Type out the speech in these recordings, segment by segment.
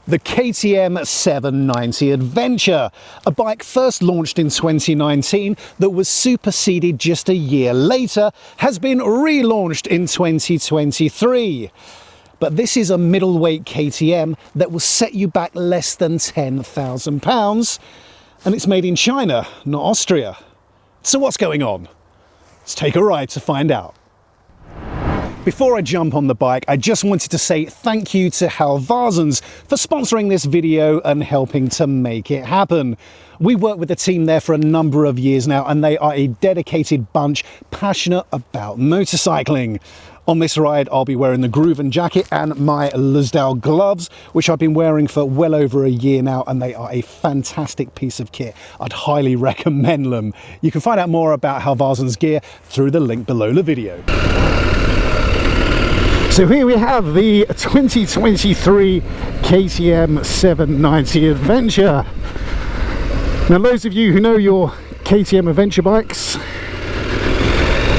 The KTM 790 Adventure, a bike first launched in 2019 that was superseded just a year later, has been relaunched in 2023. But this is a middleweight KTM that will set you back less than £10,000, and it's made in China, not Austria. So what's going on? Let's take a ride to find out. Before I jump on the bike, I just wanted to say thank you to Varsens for sponsoring this video and helping to make it happen. We worked with the team there for a number of years now, and they are a dedicated bunch passionate about motorcycling. On this ride, I'll be wearing the Grooven jacket and my Lusdal gloves, which I've been wearing for well over a year now, and they are a fantastic piece of kit. I'd highly recommend them. You can find out more about Varsens gear through the link below the video. So here we have the 2023 KTM 790 Adventure. Now those of you who know your KTM adventure bikes,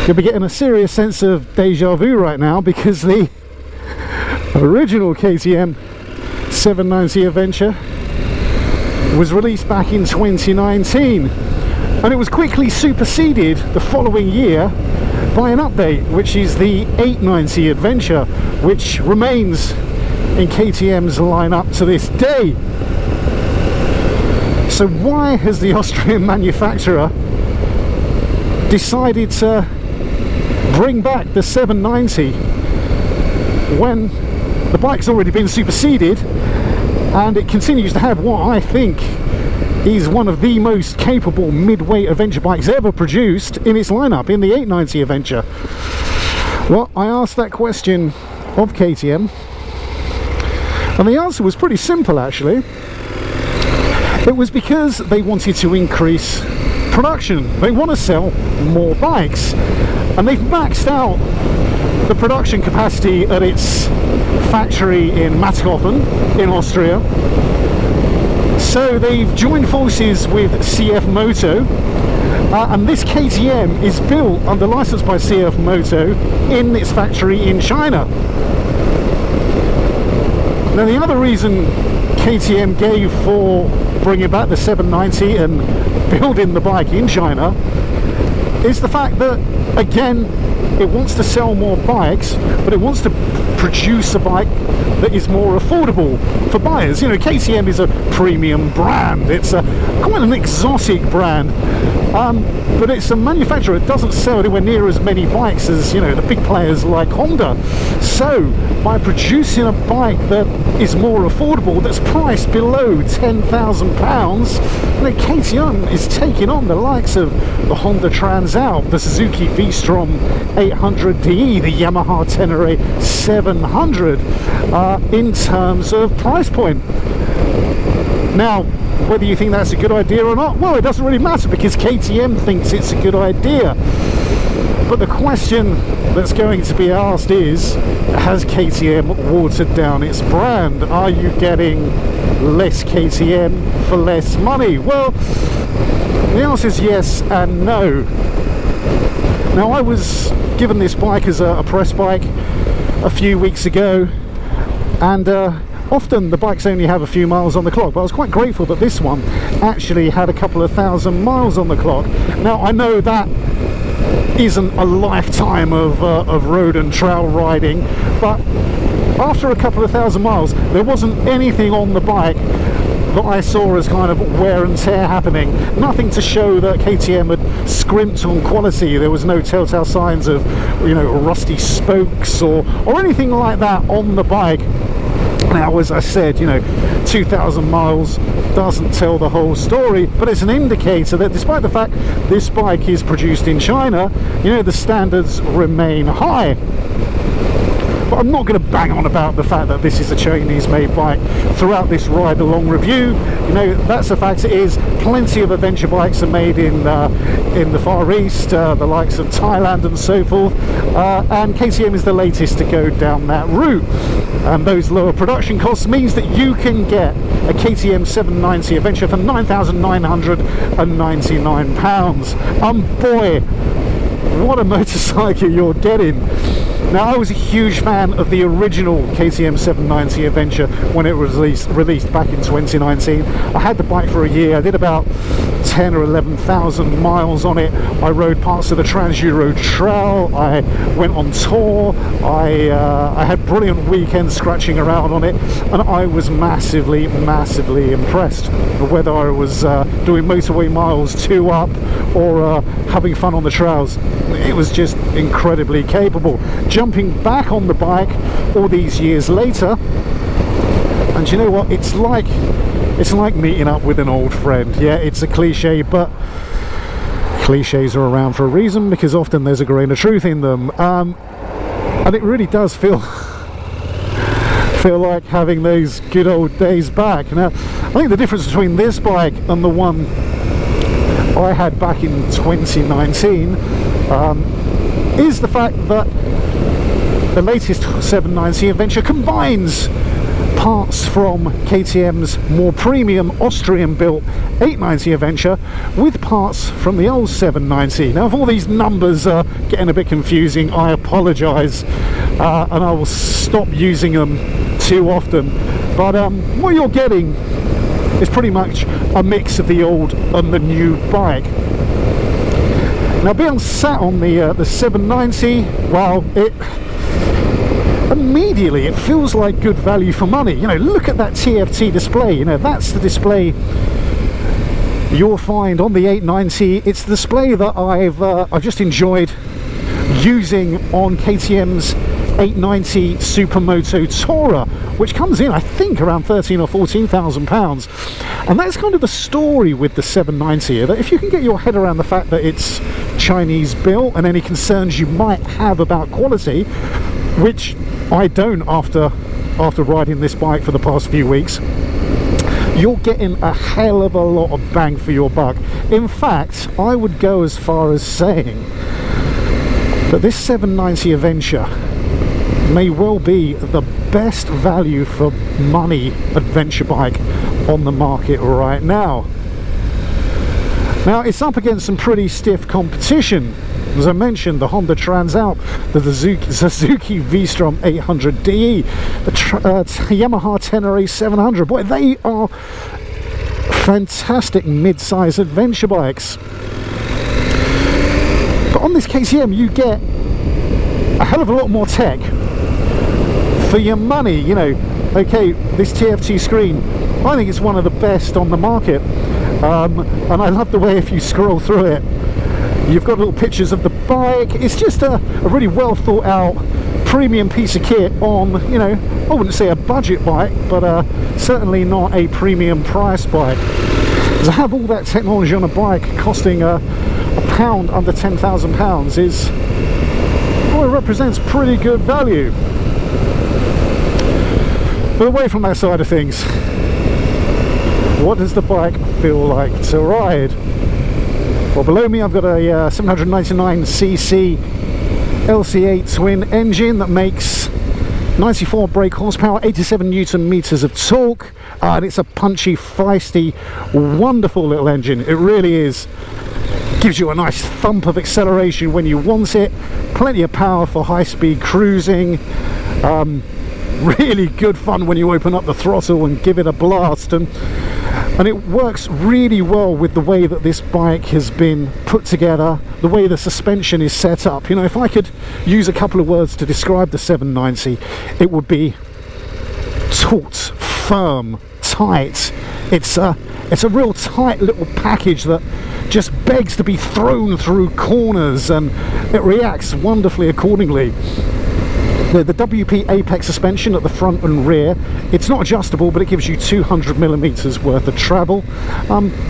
you'll be getting a serious sense of deja vu right now, because the original KTM 790 Adventure was released back in 2019, and it was quickly superseded the following year by an update, which is the 890 Adventure, which remains in KTM's lineup to this day. So why has the Austrian manufacturer decided to bring back the 790 when the bike's already been superseded and it continues to have what I think is one of the most capable midweight adventure bikes ever produced in its lineup, in the 890 Adventure? Well, I asked that question of KTM, and the answer was pretty simple actually. It was because they wanted to increase production. They want to sell more bikes, and they've maxed out the production capacity at its factory in Mattighofen in Austria. So they've joined forces with CF Moto, and this KTM is built under license by CF Moto in its factory in China. Now the other reason KTM gave for bringing back the 790 and building the bike in China is the fact that, again, it wants to sell more bikes, but it wants to produce a bike that is more affordable for buyers. You know, KTM is a premium brand. It's quite an exotic brand, but it's a manufacturer that doesn't sell anywhere near as many bikes as, you know, the big players like Honda. So by producing a bike that is more affordable, that's priced below £10,000, you know, KTM is taking on the likes of the Honda Transalp, the Suzuki V-Strom 800DE, the Yamaha Tenere 700 in terms of price point. Now, whether you think that's a good idea or not, well, it doesn't really matter, because KTM thinks it's a good idea. But the question that's going to be asked is, has KTM watered down its brand? Are you getting less KTM for less money? Well, the answer is yes and no. Now, I was given this bike as a press bike a few weeks ago, and often the bikes only have a few miles on the clock, but I was quite grateful that this one actually had a couple of thousand miles on the clock. Now, I know that isn't a lifetime of road and trail riding, but after a couple of thousand miles, there wasn't anything on the bike that I saw as kind of wear and tear happening. Nothing to show that KTM had scrimped on quality. There was no telltale signs of, you know, rusty spokes or anything like that on the bike. Now, as I said, you know, 2,000 miles doesn't tell the whole story, but it's an indicator that despite the fact this bike is produced in China, you know, the standards remain high. But I'm not going to bang on about the fact that this is a Chinese-made bike throughout this ride-along review. You know, that's a fact. It is. Plenty of adventure bikes are made in the Far East, the likes of Thailand and so forth, and KTM is the latest to go down that route. And those lower production costs means that you can get a KTM 790 Adventure for £9,999. Boy, what a motorcycle you're getting. Now, I was a huge fan of the original KTM 790 Adventure when it was released back in 2019. I had the bike for a year. I did about 10 or 11,000 miles on it. I rode parts of the Trans-Euro Trail. I went on tour. I had brilliant weekends scratching around on it, and I was massively impressed. Whether I was doing motorway miles 2 up or having fun on the trails, it was just incredibly capable. Jumping back on the bike all these years later, and you know what, it's like meeting up with an old friend. Yeah, it's a cliche, but cliches are around for a reason, because often there's a grain of truth in them, and it really does feel like having those good old days back. Now, I think the difference between this bike and the one I had back in 2019 is the fact that the latest 790 Adventure combines parts from KTM's more premium Austrian-built 890 Adventure with parts from the old 790. Now, if all these numbers are getting a bit confusing, I apologise, and I will stop using them too often. But what you're getting is pretty much a mix of the old and the new bike. Now, being sat on the 790, well, immediately it feels like good value for money. You know, look at that TFT display. You know, that's the display you'll find on the 890. It's the display that I've just enjoyed using on KTM's 890 Supermoto Tourer, which comes in, I think, around 13 or 14,000 pounds. And that's kind of the story with the 790, that if you can get your head around the fact that it's Chinese built and any concerns you might have about quality, which I don't after riding this bike for the past few weeks, you're getting a hell of a lot of bang for your buck. In fact, I would go as far as saying that this 790 Adventure may well be the best value for money adventure bike on the market right now. Now, it's up against some pretty stiff competition. As I mentioned, the Honda Transalp, the Suzuki V-Strom 800DE, the Yamaha Tenere 700. Boy, they are fantastic mid-size adventure bikes. But on this KTM, you get a hell of a lot more tech for your money. You know, okay, this TFT screen, I think it's one of the best on the market, and I love the way, if you scroll through it, you've got little pictures of the bike. It's just a really well thought out premium piece of kit on, you know, I wouldn't say a budget bike, but certainly not a premium price bike. To have all that technology on a bike costing a pound under £10,000 is, well, it represents pretty good value. But away from that side of things, what does the bike feel like to ride? Well, below me I've got a 799cc LC8 twin engine that makes 94 brake horsepower, 87 newton meters of torque, and it's a punchy, feisty, wonderful little engine. It really is. Gives you a nice thump of acceleration when you want it, plenty of power for high-speed cruising, really good fun when you open up the throttle and give it a blast, and it works really well with the way that this bike has been put together, the way the suspension is set up. You know, if I could use a couple of words to describe the 790, it would be taut, firm, tight. It's a real tight little package that just begs to be thrown through corners, and it reacts wonderfully accordingly. The WP Apex suspension at the front and rear, it's not adjustable, but it gives you 200 millimeters worth of travel.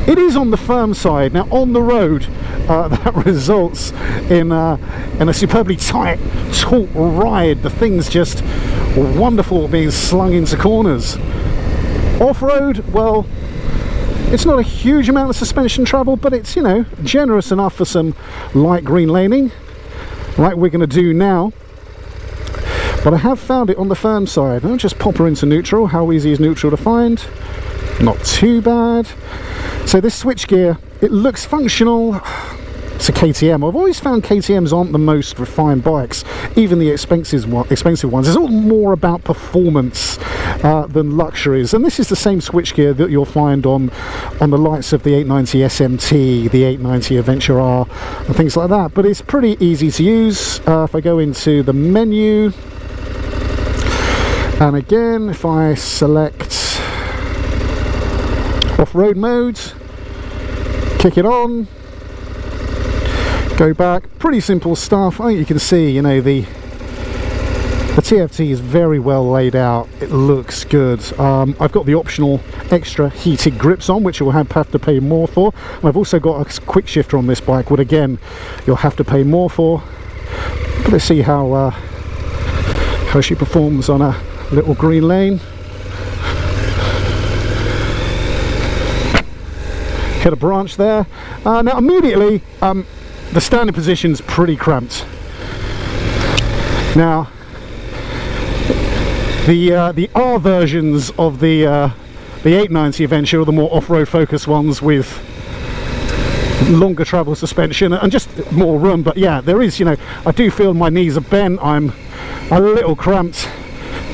It is on the firm side. Now, on the road, that results in a superbly tight, taut ride. The thing's just wonderful being slung into corners. Off-road, well, it's not a huge amount of suspension travel, but it's, you know, generous enough for some light green laning, like we're going to do now. But I have found it on the firm side. I'll just pop her into neutral. How easy is neutral to find? Not too bad. So this switchgear, it looks functional. to KTM. I've always found KTMs aren't the most refined bikes, even the expensive ones. It's all more about performance than luxuries, and this is the same switchgear that you'll find on the likes of the 890 SMT, the 890 Adventure R, and things like that. But it's pretty easy to use. If I go into the menu, and again, if I select off-road mode, kick it on, go back, pretty simple stuff. I think you can see, you know, the TFT is very well laid out. It looks good. I've got the optional extra heated grips on, which you'll have to pay more for. And I've also got a quick shifter on this bike, which again you'll have to pay more for. But let's see how she performs on a little green lane. Hit a branch there. Now immediately the standing position's pretty cramped. Now the R versions of the 890 Adventure are the more off-road focused ones with longer travel suspension and just more room. But yeah, there is, you know, I do feel my knees are bent. I'm a little cramped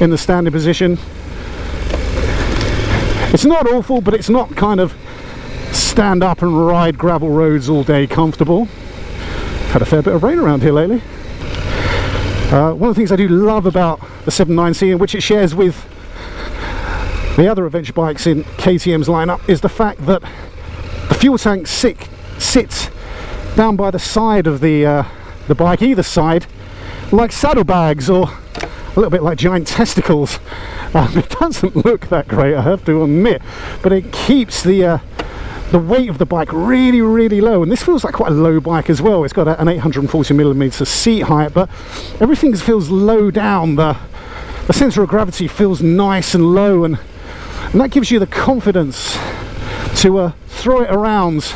in the standing position. It's not awful, but it's not kind of stand up and ride gravel roads all day comfortable. Had a fair bit of rain around here lately. One of the things I do love about the 790, and which it shares with the other adventure bikes in KTM's lineup, is the fact that the fuel tank sits down by the side of the bike, either side, like saddlebags, or a little bit like giant testicles. It doesn't look that great, I have to admit, but it keeps the weight of the bike really, really low. And this feels like quite a low bike as well. It's got an 840mm seat height, but everything feels low down. The centre of gravity feels nice and low, and that gives you the confidence to throw it around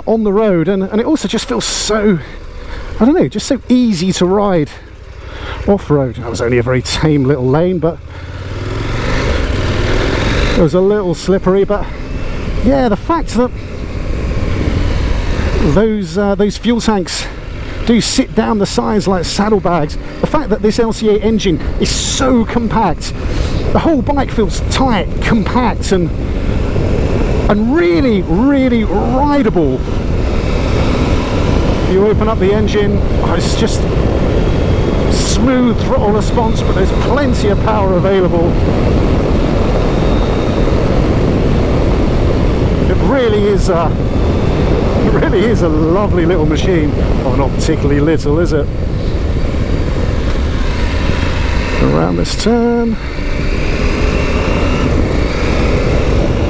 on the road, and it also just feels so, I don't know, just so easy to ride off-road. That was only a very tame little lane, but it was a little slippery. But yeah, the fact that those fuel tanks do sit down the sides like saddlebags, the fact that this LCA engine is so compact, the whole bike feels tight, compact, and really, really rideable. You open up the engine, it's just smooth throttle response, but there's plenty of power available. It really is a lovely little machine. Oh, not particularly little, is it? Around this turn.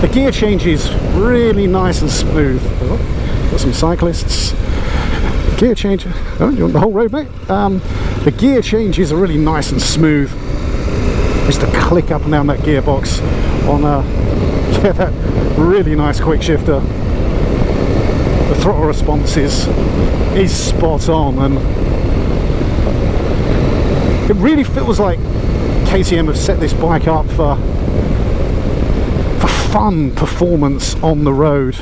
The gear change is really nice and smooth. Oh, got some cyclists. Gear change. Oh, you want the whole road, mate? The gear changes are really nice and smooth. Just to click up and down that gearbox on yeah, that really nice quick shifter. The throttle response is spot on, and it really feels like KTM have set this bike up for fun performance on the road.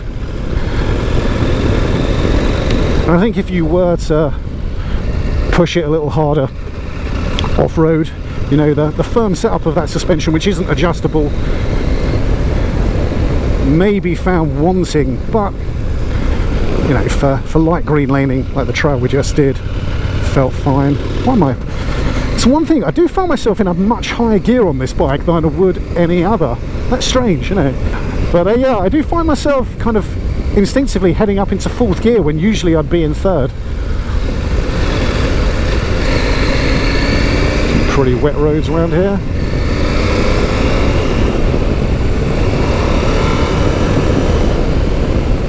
And I think if you were to push it a little harder off-road, you know, the firm setup of that suspension, which isn't adjustable, may be found wanting. But you know, for light green laning like the trail we just did, felt fine. Why am I? It's one thing, I do find myself in a much higher gear on this bike than I would any other. That's strange, you know. But yeah, I do find myself kind of instinctively heading up into fourth gear when usually I'd be in third. Pretty wet roads around here.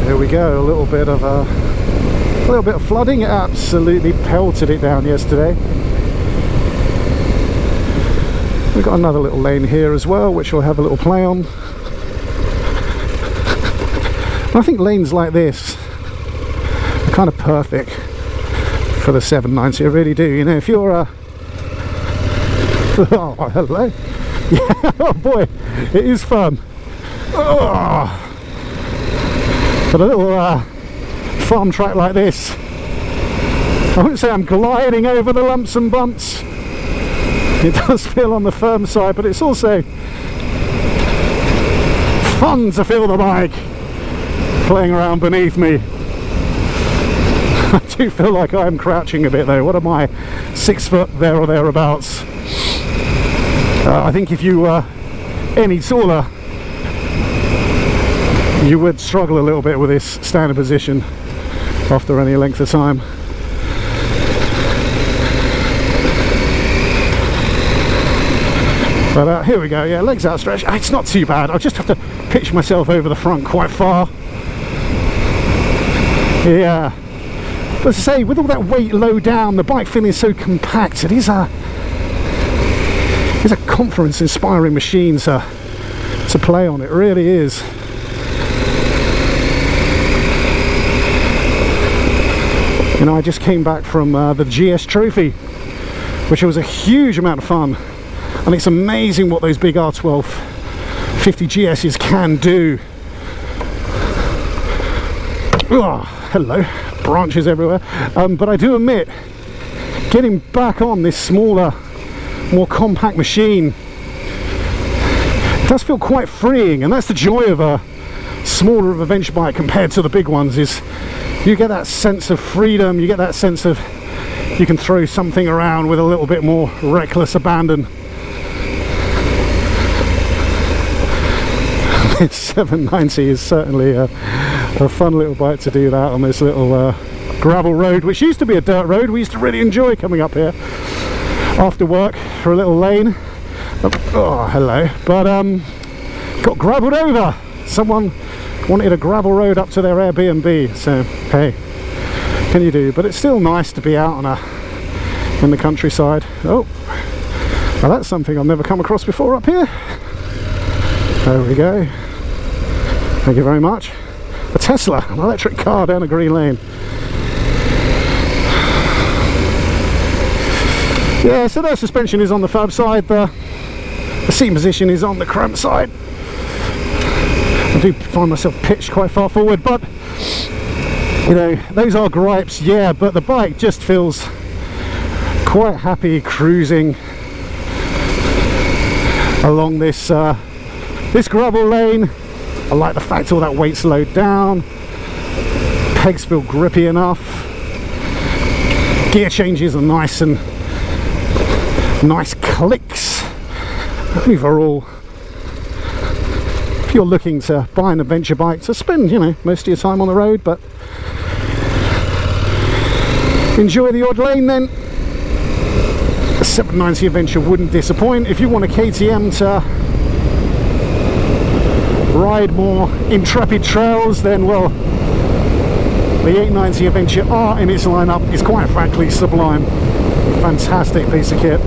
There we go, a little bit of flooding. It absolutely pelted it down yesterday. We've got another little lane here as well, which we'll have a little play on. I think lanes like this are kind of perfect for the 790. I really do. You know, if you're a oh, hello. Yeah, oh boy, it is fun. Oh. But a farm track like this. I wouldn't say I'm gliding over the lumps and bumps. It does feel on the firm side, but it's also fun to feel the bike playing around beneath me. I do feel like I'm crouching a bit though. What am I, 6 foot there or thereabouts? I think if you were any taller, you would struggle a little bit with this standing position after any length of time. But here we go, yeah, legs outstretched. It's not too bad. I just have to pitch myself over the front quite far. Yeah. But as I say, with all that weight low down, the bike feeling so compact, it is a confidence-inspiring machine to play on. It really is. You know, I just came back from the GS Trophy, which was a huge amount of fun. And it's amazing what those big R12 50 GSs can do. Oh, hello, branches everywhere. But I do admit, getting back on this smaller, more compact machine does feel quite freeing, and that's the joy of a smaller adventure bike compared to the big ones, is you get that sense of freedom, you get that sense of you can throw something around with a little bit more reckless abandon. This 790 is certainly a fun little bike to do that on this little gravel road, which used to be a dirt road. We used to really enjoy coming up here after work for a little lane. Oh, hello. But got gravelled over. Someone wanted a gravel road up to their Airbnb, so hey, can you do? But it's still nice to be out on in the countryside. Oh, well, that's something I've never come across before up here. There we go. Thank you very much. A Tesla, an electric car down a green lane. Yeah, so the suspension is on the fab side, the seat position is on the cramp side. I do find myself pitched quite far forward, but you know, those are gripes, yeah, but the bike just feels quite happy cruising along this this gravel lane. I like the fact all that weight's slowed down, pegs feel grippy enough, gear changes are nice and nice clicks. Overall, if you're looking to buy an adventure bike to spend, you know, most of your time on the road, but enjoy the odd lane, then a 790 Adventure wouldn't disappoint. If you want a KTM to ride more intrepid trails, then well, the 890 Adventure R in its lineup is quite frankly sublime. Fantastic piece of kit.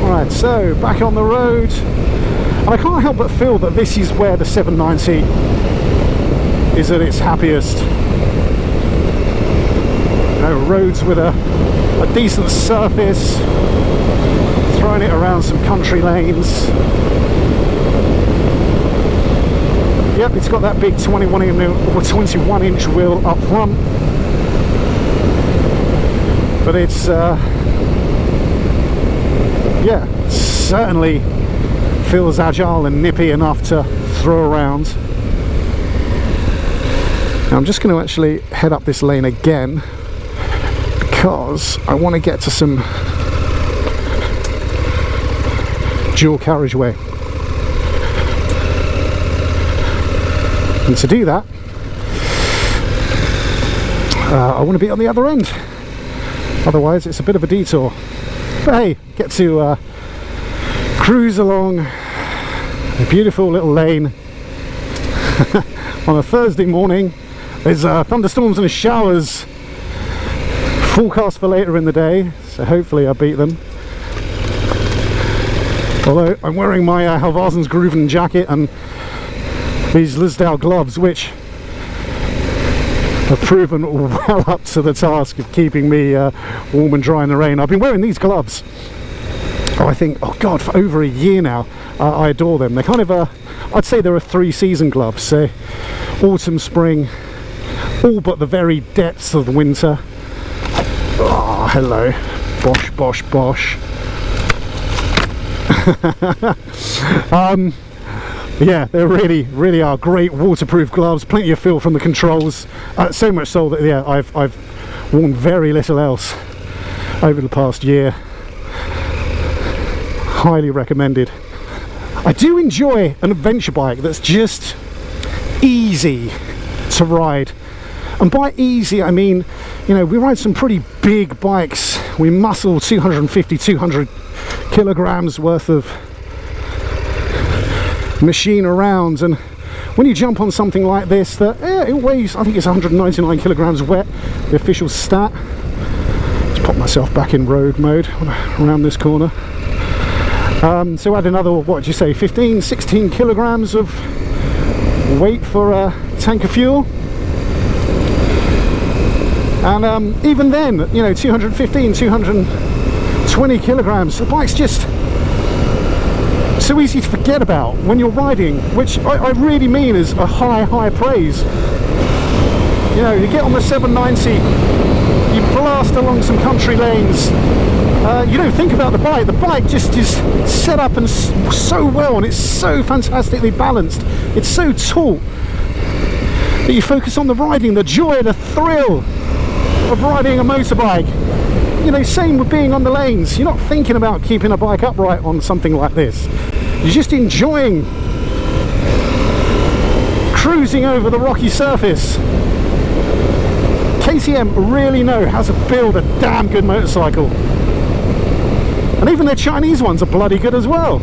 Alright, so back on the road, and I can't help but feel that this is where the 790 is at its happiest. You know, roads with a decent surface, throwing it around some country lanes. Yep, it's got that big 21-inch wheel up front, but it's yeah, certainly feels agile and nippy enough to throw around. Now I'm just going to actually head up this lane again because I want to get to some dual carriageway. And to do that, I want to be on the other end. Otherwise, it's a bit of a detour. But hey, get to cruise along a beautiful little lane on a Thursday morning. There's thunderstorms and showers forecast for later in the day, so hopefully I beat them. Although I'm wearing my Halvarsens Grooven jacket and these Lisdale gloves, which have proven well up to the task of keeping me warm and dry in the rain. I've been wearing these gloves, I think, oh god, for over a year now. I adore them. They're kind of I'd say they're a 3-season gloves, so autumn, spring, all but the very depths of the winter. Oh, hello. Bosh, bosh, bosh. Yeah, they really are great waterproof gloves, plenty of feel from the controls, so much so that yeah, I've worn very little else over the past year. Highly recommended. I do enjoy an adventure bike that's just easy to ride, and by easy I mean, you know, we ride some pretty big bikes, we muscle 200 kilograms worth of machine around, and when you jump on something like this that it weighs, I think it's 199 kilograms wet, the official stat. Let's pop myself back in road mode around this corner. So add another, what would you say, 15-16 kilograms of weight for a tank of fuel, and even then, you know, 220 kilograms. The bike's just so easy to forget about when you're riding, which I really mean is a high praise. You know, you get on the 790, you blast along some country lanes, you don't think about the bike just is set up and so well, and it's so fantastically balanced, it's so taut that you focus on the riding, the joy, the thrill of riding a motorbike. You know, same with being on the lanes, you're not thinking about keeping a bike upright on something like this. You're just enjoying cruising over the rocky surface. KTM really know how to build a damn good motorcycle. And even their Chinese ones are bloody good as well.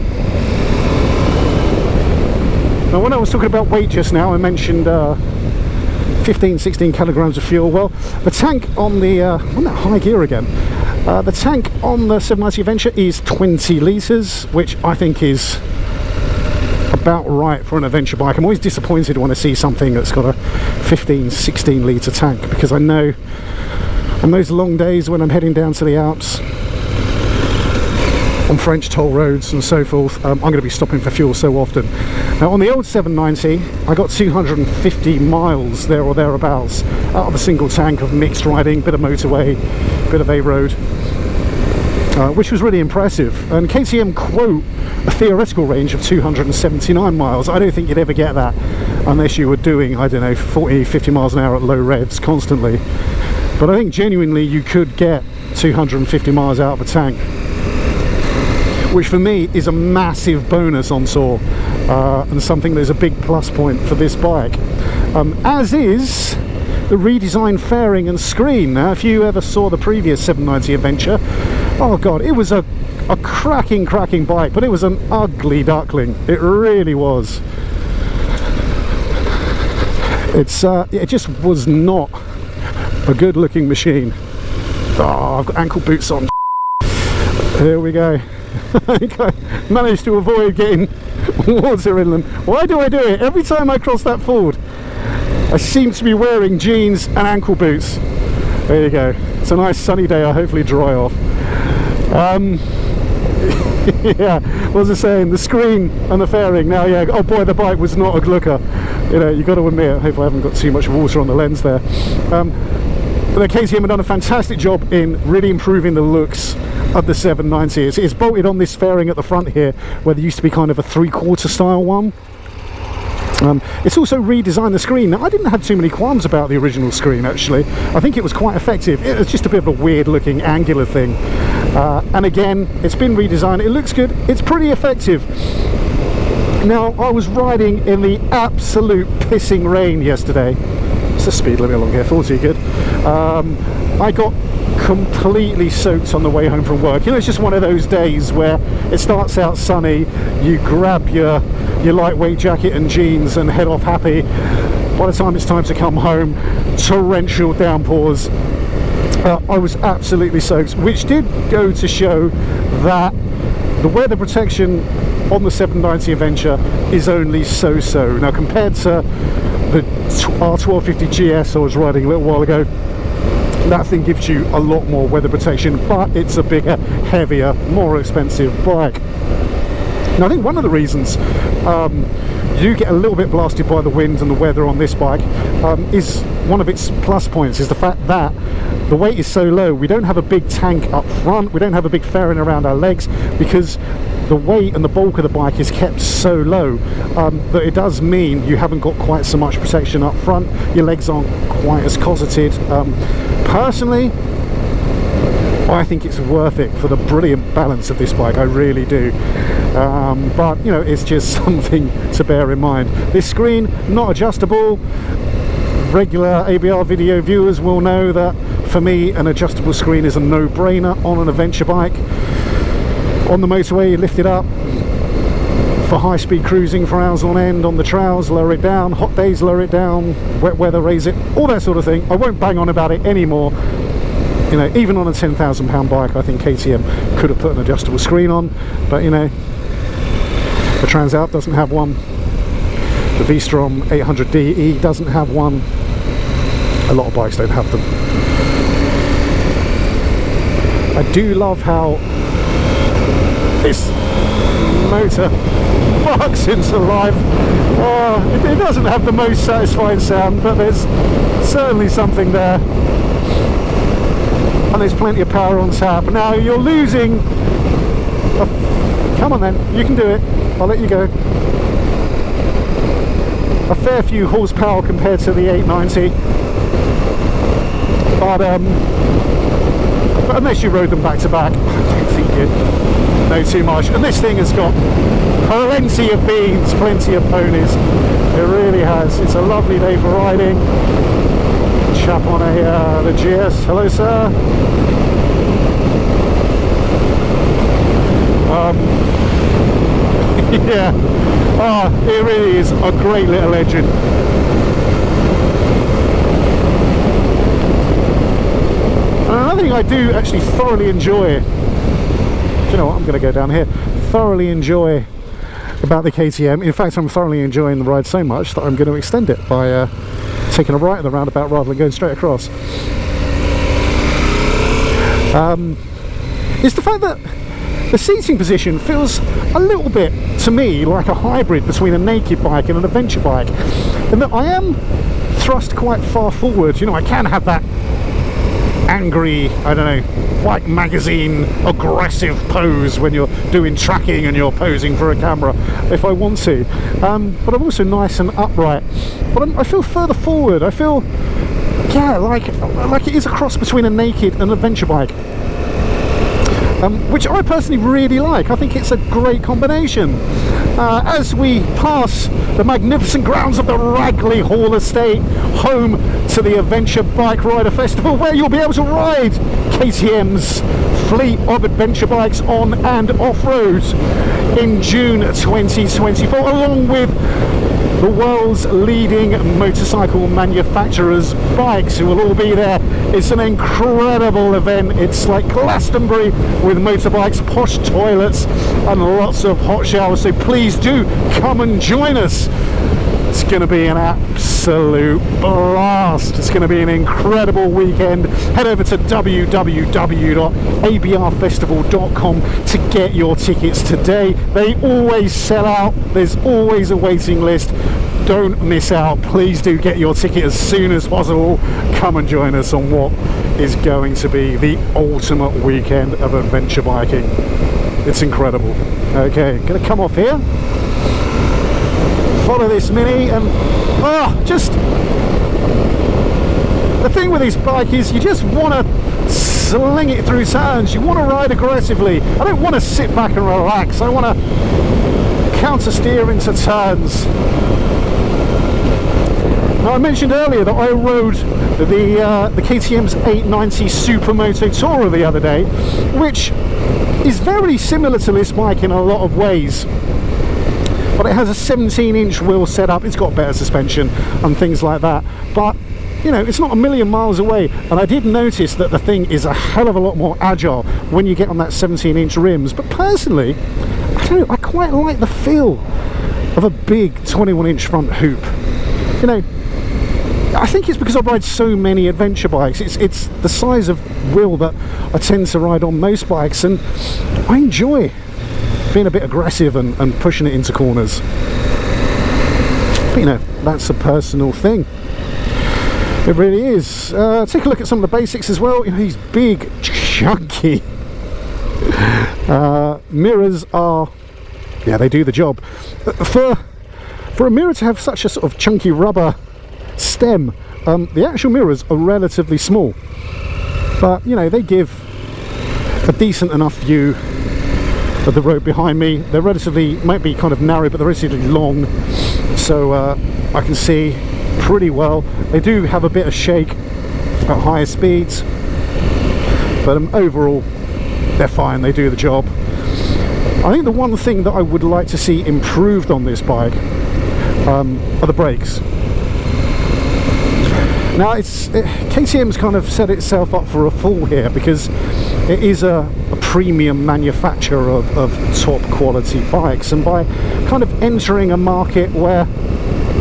Now, when I was talking about weight just now, I mentioned 15-16 kilograms of fuel. Well, the tank on the, on that high gear again, the tank on the 790 Adventure is 20 litres, which I think is about right for an adventure bike. I'm always disappointed when I see something that's got a 15-16 litre tank, because I know on those long days when I'm heading down to the Alps, on French toll roads and so forth, I'm going to be stopping for fuel so often. Now, on the old 790, I got 250 miles there or thereabouts out of a single tank of mixed riding, bit of motorway, bit of A-road, which was really impressive. And KTM quote a theoretical range of 279 miles. I don't think you'd ever get that unless you were doing, I don't know, 40-50 miles an hour at low revs constantly. But I think genuinely you could get 250 miles out of a tank, which for me is a massive bonus on tour, and something that's a big plus point for this bike, as is the redesigned fairing and screen. Now, if you ever saw the previous 790 Adventure, oh god, it was a cracking bike, but it was an ugly duckling. It really was. It just was not a good looking machine. Oh, I've got ankle boots on. Here we go. I managed to avoid getting water in them. Why do I do it? Every time I cross that ford, I seem to be wearing jeans and ankle boots. There you go. It's a nice sunny day. I'll hopefully dry off. Yeah, what was I saying? The screen and the fairing. Now, yeah, oh boy, the bike was not a looker. You know, you've got to admit, I hope I haven't got too much water on the lens there. The KTM have done a fantastic job in really improving the looks of the 790. It's bolted on this fairing at the front here, where there used to be kind of a three-quarter style one. It's also redesigned the screen. Now, I didn't have too many qualms about the original screen, actually. I think it was quite effective. It was just a bit of a weird looking angular thing, and again, it's been redesigned. It looks good, it's pretty effective. Now, I was riding in the absolute pissing rain yesterday. It's the speed limit along here, 40 good. I got completely soaked on the way home from work. You know, it's just one of those days where it starts out sunny, you grab your lightweight jacket and jeans and head off happy. By the time it's time to come home, torrential downpours. I was absolutely soaked, which did go to show that the weather protection on the 790 Adventure is only so-so. Now, compared to the R1250 GS I was riding a little while ago, that thing gives you a lot more weather protection, but it's a bigger, heavier, more expensive bike. Now, I think one of the reasons you get a little bit blasted by the wind and the weather on this bike. Is one of its plus points is the fact that the weight is so low. We don't have a big tank up front, we don't have a big fairing around our legs, because the weight and the bulk of the bike is kept so low that it does mean you haven't got quite so much protection up front. Your legs aren't quite as cosseted. Personally, I think it's worth it for the brilliant balance of this bike. I really do. But you know, it's just something to bear in mind. This screen, not adjustable. Regular ABR video viewers will know that for me an adjustable screen is a no-brainer on an adventure bike. On the motorway, you lift it up. For high-speed cruising for hours on end, on the trails, lower it down. Hot days, lower it down. Wet weather, raise it. All that sort of thing. I won't bang on about it anymore. You know, even on a £10,000 bike, I think KTM could have put an adjustable screen on, but you know, the Transalp doesn't have one. The V-Strom 800DE doesn't have one. A lot of bikes don't have them. I do love how this motor barks into life. It doesn't have the most satisfying sound, but there's certainly something there. And there's plenty of power on tap. Now you're losing come on then, you can do it, I'll let you go. A fair few horsepower compared to the 890, but unless you rode them back to back, I don't think you'd know too much. And this thing has got plenty of beans, plenty of ponies. It really has. It's a lovely day for riding. Chap on the GS. Hello, sir. Yeah. Oh, it really is a great little engine. Another thing I do actually thoroughly enjoy, do you know what, I'm going to go down here, thoroughly enjoy about the KTM, in fact I'm thoroughly enjoying the ride so much that I'm going to extend it by taking a right at the roundabout rather than going straight across. It's the fact that the seating position feels a little bit, to me, like a hybrid between a naked bike and an adventure bike, and that I am thrust quite far forward. You know, I can have that angry, I don't know, bike magazine aggressive pose when you're doing tracking and you're posing for a camera if I want to, but I'm also nice and upright, but I feel further forward. I feel, yeah, like it is a cross between a naked and an adventure bike, which I personally really like. I think it's a great combination. As we pass the magnificent grounds of the Ragley Hall Estate, home to the Adventure Bike Rider Festival, where you'll be able to ride KTM's fleet of adventure bikes on and off-road in June 2024, along with the world's leading motorcycle manufacturers' bikes, who will all be there. It's an incredible event. It's like Glastonbury with motorbikes, posh toilets and lots of hot showers, so please do come and join us. It's going to be an absolute blast. It's going to be an incredible weekend. Head over to www.abrfestival.com to get your tickets today. They always sell out. There's always a waiting list. Don't miss out. Please do get your ticket as soon as possible. Come and join us on what is going to be the ultimate weekend of adventure biking. It's incredible. Okay, gonna come off here, follow this Mini, and just the thing with this bike is you just want to sling it through turns. You want to ride aggressively. I don't want to sit back and relax. I want to counter steer into turns. Now, I mentioned earlier that I rode the KTM's 890 Supermoto Tourer the other day, which is very similar to this bike in a lot of ways, but it has a 17-inch wheel setup. It's got better suspension and things like that, but you know, it's not a million miles away. And I did notice that the thing is a hell of a lot more agile when you get on that 17-inch rims. But personally, I don't know, I quite like the feel of a big 21-inch front hoop. You know, I think it's because I ride so many adventure bikes. It's the size of wheel that I tend to ride on most bikes, and I enjoy being a bit aggressive and pushing it into corners. you know, that's a personal thing. It really is. Take a look at some of the basics as well. You know, he's big, chunky. Mirrors are, yeah, they do the job. For a mirror to have such a sort of chunky rubber stem, the actual mirrors are relatively small, but you know, they give a decent enough view of the road behind me. They're relatively, might be kind of narrow, but they're relatively long, so I can see pretty well. They do have a bit of shake at higher speeds, but overall they're fine, they do the job. I think the one thing that I would like to see improved on this bike are the brakes. Now KTM's kind of set itself up for a fall here, because it is a premium manufacturer of top quality bikes, and by kind of entering a market where,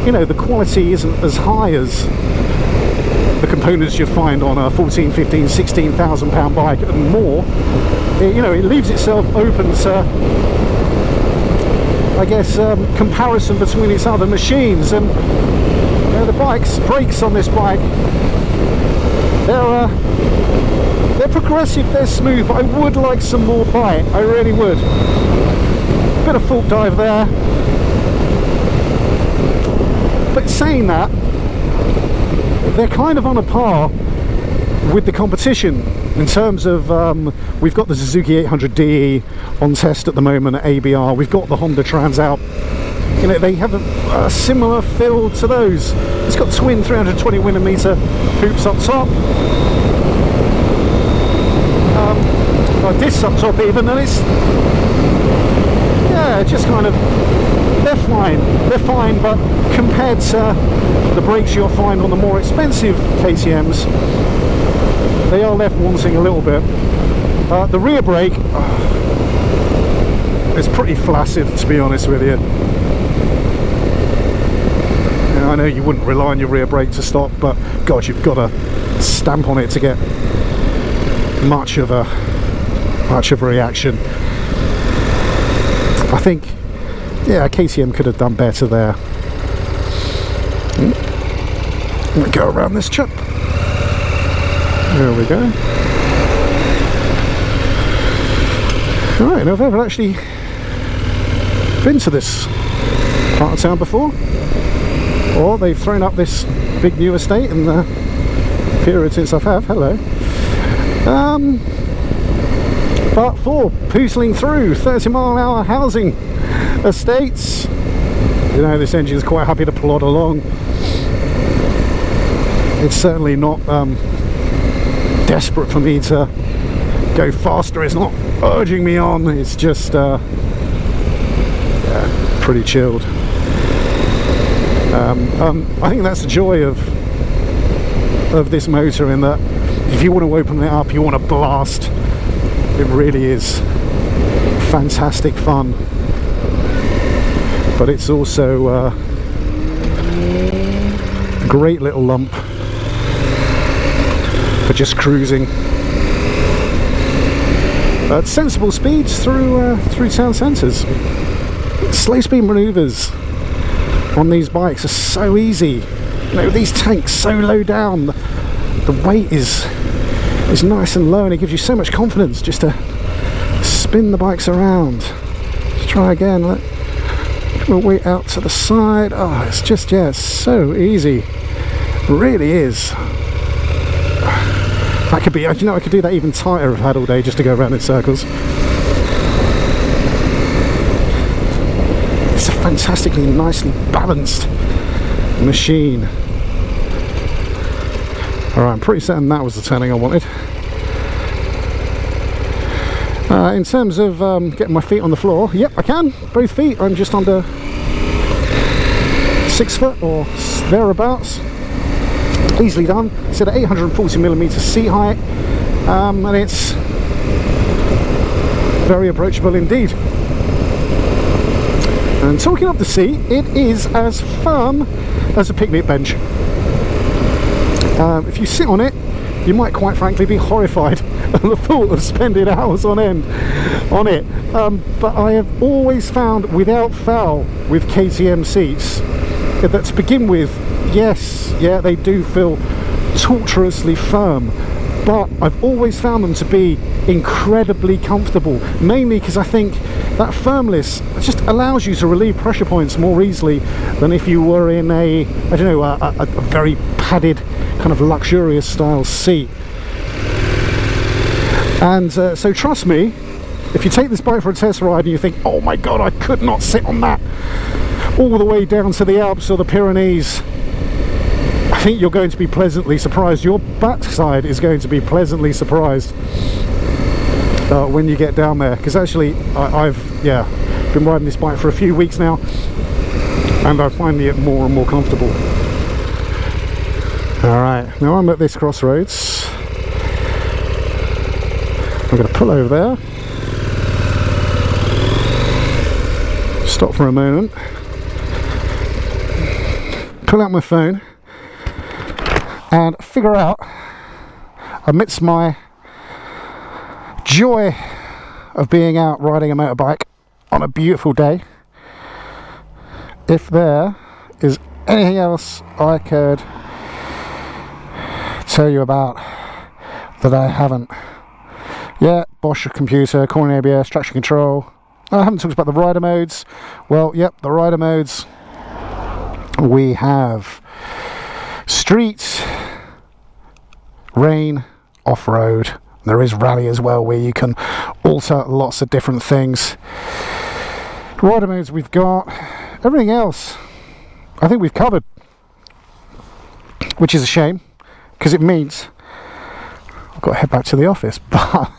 you know, the quality isn't as high as the components you'd find on a 14, 15, 16,000 pound bike and more, you know, it leaves itself open to, I guess, comparison between its other machines. And you know, the brakes on this bike, they're progressive, they're smooth, but I would like some more bite, I really would. Bit of fault dive there. But saying that, they're kind of on a par with the competition in terms of, we've got the Suzuki 800D on test at the moment at ABR, we've got the Honda Trans out. You know, they have a similar feel to those. It's got twin 320mm hoops up top, like discs up top even, and it's, yeah, just kind of, they're fine, but compared to the brakes you'll find on the more expensive KTMs, they are left wanting a little bit. The rear brake is pretty flaccid, to be honest with you. Now, I know you wouldn't rely on your rear brake to stop, but God, you've got to stamp on it to get much of a reaction. I think, yeah, KTM could have done better there. Let me go around this chap. There we go. Alright, now I've ever actually been to this part of town before, or they've thrown up this big new estate in the period since I have. Hello. Part 4, pootling through 30-mile-an-hour housing estates. You know, this engine's quite happy to plod along. It's certainly not desperate for me to go faster. It's not urging me on. It's just yeah, pretty chilled. I think that's the joy of this motor, in that if you want to open it up, you want to blast, it really is fantastic fun. But it's also a great little lump for just cruising at sensible speeds through town centres. Slow speed manoeuvres on these bikes are so easy. You know, these tanks so low down, the weight is nice and low, and it gives you so much confidence just to spin the bikes around. Let's try again. We'll weight out to the side. Oh, it's just, yeah, it's so easy. It really is. That could be, you know, I could do that even tighter if I had all day just to go around in circles. It's a fantastically nicely balanced machine. Alright, I'm pretty certain that was the turning I wanted. In terms of getting my feet on the floor, yep, I can. Both feet. I'm just under 6 foot or thereabouts. Easily done. It's at 840mm seat height, and it's very approachable indeed. And talking of the seat, it is as firm as a picnic bench. If you sit on it, you might quite frankly be horrified at the thought of spending hours on end on it. But I have always found, without fail, with KTM seats, that to begin with, yes, yeah, they do feel tortuously firm, but I've always found them to be incredibly comfortable, mainly because I think that firmness just allows you to relieve pressure points more easily than if you were in a, I don't know, a very padded kind of luxurious style seat. And so trust me, if you take this bike for a test ride and you think, oh my god, I could not sit on that all the way down to the Alps or the Pyrenees, I think you're going to be pleasantly surprised. Your backside is going to be pleasantly surprised when you get down there, because actually I've been riding this bike for a few weeks now and I'm finding it more and more comfortable. Alright, now I'm at this crossroads. I'm going to pull over there, stop for a moment, pull out my phone and figure out, amidst my joy of being out riding a motorbike on a beautiful day, if there is anything else I could tell you about that I haven't. Yeah, Bosch computer, corner ABS, traction control. I haven't talked about the rider modes. Well, yep, the rider modes. We have street, rain, off-road. There is rally as well, where you can alter lots of different things. Rider modes we've got. Everything else I think we've covered, which is a shame, because it means I've got to head back to the office. But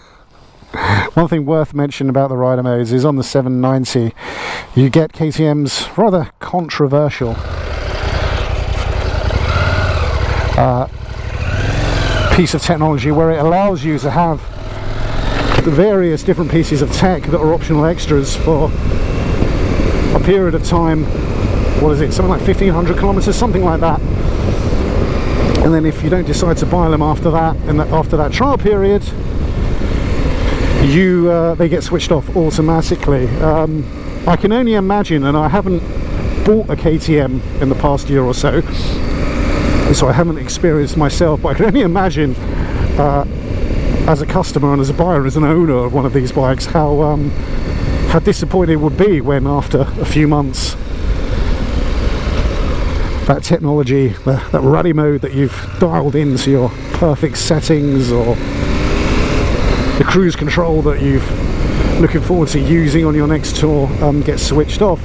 one thing worth mentioning about the rider modes is on the 790 you get KTM's rather controversial piece of technology, where it allows you to have the various different pieces of tech that are optional extras for a period of time. What is it, something like 1500 kilometers, something like that. And then if you don't decide to buy them after that, and after that trial period, they get switched off automatically. I can only imagine, and I haven't bought a KTM in the past year or so, so I haven't experienced myself, but I can only imagine as a customer and as a buyer, as an owner of one of these bikes, how disappointed it would be when after a few months that technology, that rally mode that you've dialed into your perfect settings, or the cruise control that you've looking forward to using on your next tour, gets switched off.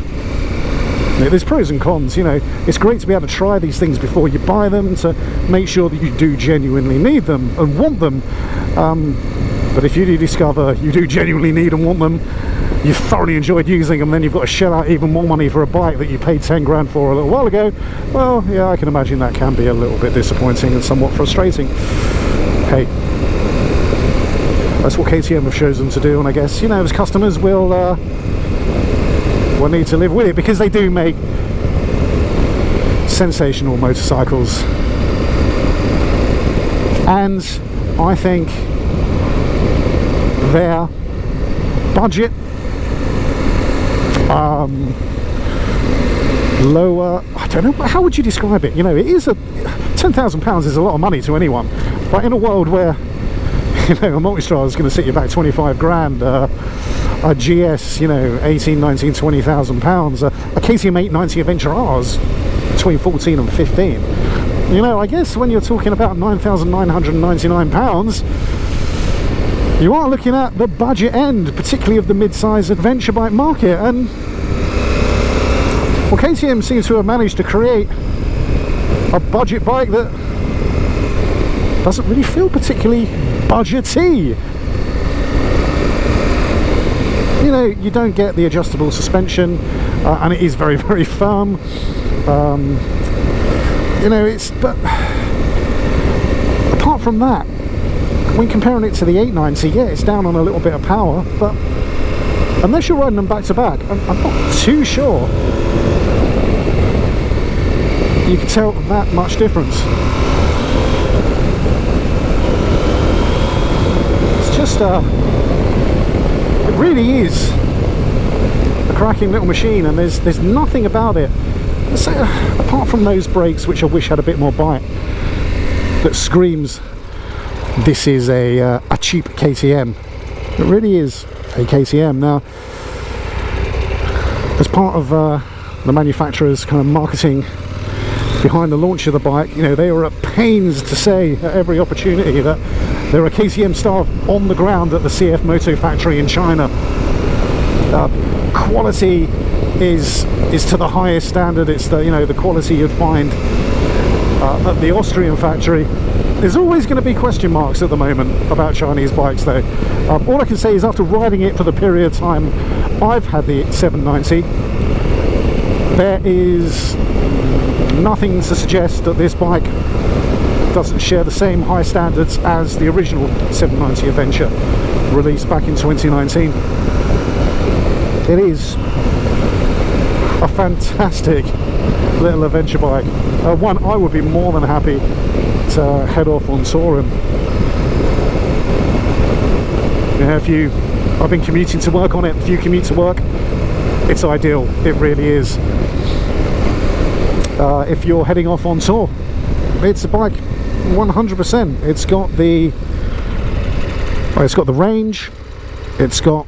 There's pros and cons, you know. It's great to be able to try these things before you buy them, to make sure that you do genuinely need them and want them. But if you do discover you do genuinely need and want them, you've thoroughly enjoyed using them, then you've got to shell out even more money for a bike that you paid 10 grand for a little while ago. Well, yeah, I can imagine that can be a little bit disappointing and somewhat frustrating. Hey, that's what KTM have chosen to do, and I guess, you know, as customers will need to live with it, because they do make sensational motorcycles. And I think their budget, lower, I don't know, how would you describe it? You know, it is £10,000 is a lot of money to anyone, but in a world where, you know, a multi-strada is going to set you back 25 grand, a GS, you know, 18, 19, 20,000 pounds, a KTM 890 Adventure R's between 14 and 15. You know, I guess when you're talking about £9,999, you are looking at the budget end, particularly of the mid-size adventure bike market. And well, KTM seems to have managed to create a budget bike that doesn't really feel particularly budgety. You know, you don't get the adjustable suspension, and it is very, very firm. You know, but apart from that, when comparing it to the 890, yeah, it's down on a little bit of power, but unless you're riding them back to back, I'm not too sure you can tell that much difference. It's just it really is a cracking little machine, and there's nothing about it, apart from those brakes, which I wish had a bit more bite, that screams this is a cheap KTM. It really is a KTM. Now, as part of the manufacturer's kind of marketing behind the launch of the bike, you know, they were at pains to say at every opportunity that there are KTM staff on the ground at the CF Moto factory in China. Quality is to the highest standard. It's the quality you'd find at the Austrian factory. There's always going to be question marks at the moment about Chinese bikes, though. All I can say is, after riding it for the period of time I've had the 790, there is nothing to suggest that this bike doesn't share the same high standards as the original 790 Adventure released back in 2019. It is a fantastic little adventure bike, one I would be more than happy to head off on tour in. I've been commuting to work on it. If you commute to work, it's ideal. It really is. If you're heading off on tour, it's a bike 100%. It's got the range, it's got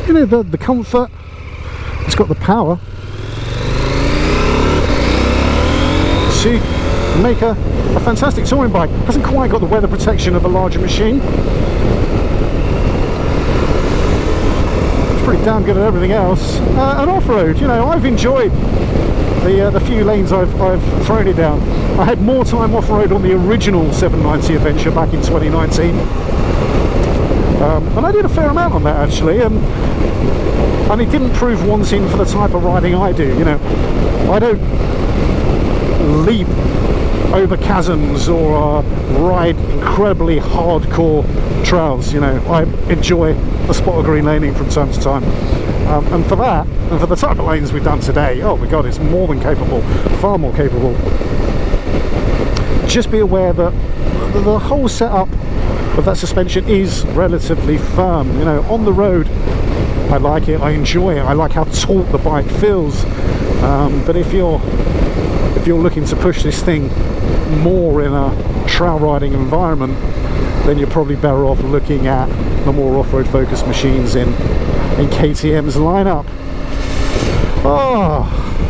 the comfort, it's got the power to make a fantastic touring bike. Hasn't quite got the weather protection of a larger machine. It's pretty damn good at everything else. And off-road, I've enjoyed the few lanes I've thrown it down. I had more time off-road on the original 790 Adventure back in 2019, and I did a fair amount on that, actually, and it didn't prove wanting for the type of riding I do. I don't leap over chasms or ride incredibly hardcore trails. I enjoy a spot of green laning from time to time, and for that, and for the type of lanes we've done today, oh my god, it's more than capable, far more capable. Just be aware that the whole setup of that suspension is relatively firm. On the road, I like it, I enjoy it, I like how taut the bike feels, but if you're looking to push this thing more in a trail riding environment, then you're probably better off looking at the more off-road focused machines in KTM's lineup. Oh,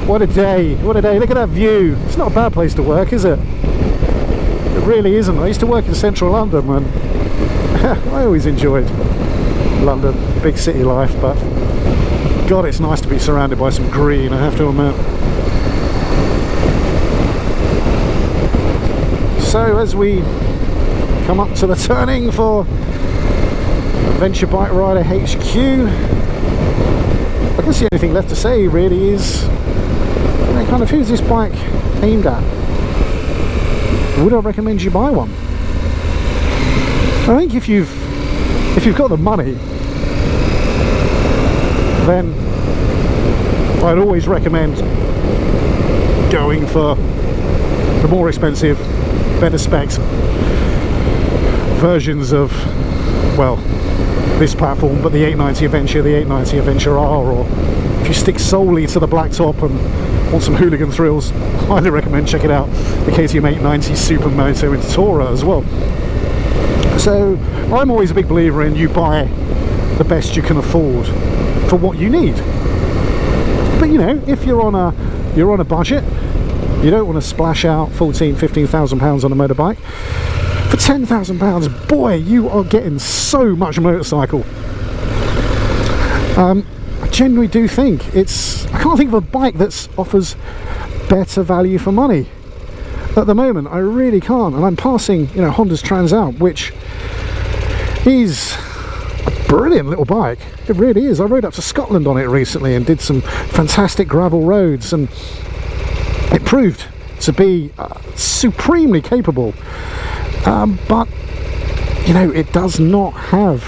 what a day, what a day. Look at that view. It's not a bad place to work, is it? It really isn't. I used to work in central London, and I always enjoyed London, big city life, but god, it's nice to be surrounded by some green, I have to admit. So as we come up to the turning for Adventure Bike Rider HQ, I guess the only thing left to say really is, kind of, who's this bike aimed at? Would I recommend you buy one? I think if you've got the money, then I'd always recommend going for the more expensive, better specs versions of, well, this platform, but the 890 Adventure, the 890 Adventure R, or if you stick solely to the blacktop and want some hooligan thrills, I highly recommend checking out the KTM 890 Supermoto and Tourer as well. So I'm always a big believer in you buy the best you can afford for what you need. But if you're on a budget, you don't want to splash out £15,000 on a motorbike. For £10,000, boy, you are getting so much motorcycle. I genuinely do think I can't think of a bike that offers better value for money at the moment. I really can't. And I'm passing, Honda's Trans Out, which is a brilliant little bike. It really is. I rode up to Scotland on it recently and did some fantastic gravel roads, and it proved to be supremely capable. But it does not have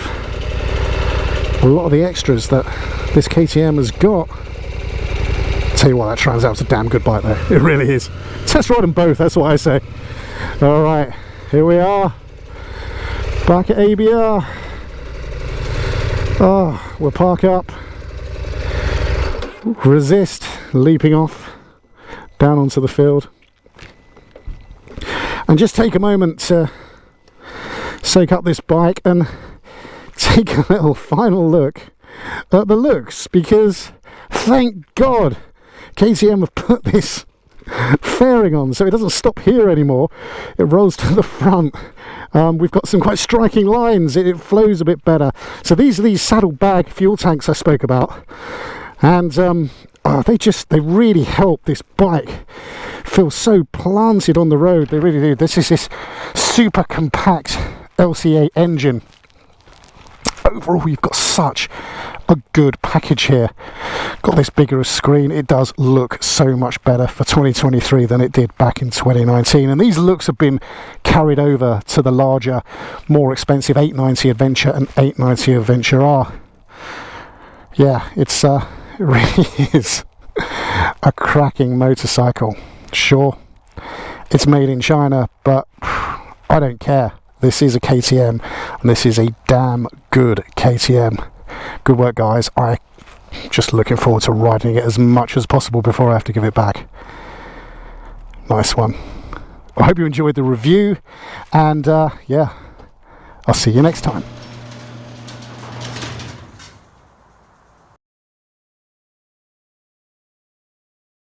a lot of the extras that this KTM has got. Tell you what, that Trans Out's a damn good bike though. It really is. Test ride them both, that's what I say. Alright, here we are, back at ABR. Oh, we'll park up, resist leaping off down onto the field and just take a moment to soak up this bike and take a little final look at the looks, because thank God KTM have put this fairing on so it doesn't stop here anymore, it rolls to the front. We've got some quite striking lines, it flows a bit better. So these are these saddlebag fuel tanks I spoke about, and they really help this bike feel so planted on the road. They really do. This is this super compact LCA engine. Overall, you've got such a good package here. Got this bigger screen. It does look so much better for 2023 than it did back in 2019, and these looks have been carried over to the larger, more expensive 890 Adventure and 890 Adventure R. Yeah, it really is a cracking motorcycle. Sure, it's made in China, but I don't care. This is a KTM, and this is a damn good KTM. Good work, guys. I'm just looking forward to riding it as much as possible before I have to give it back. Nice one. I hope you enjoyed the review, and yeah, I'll see you next time.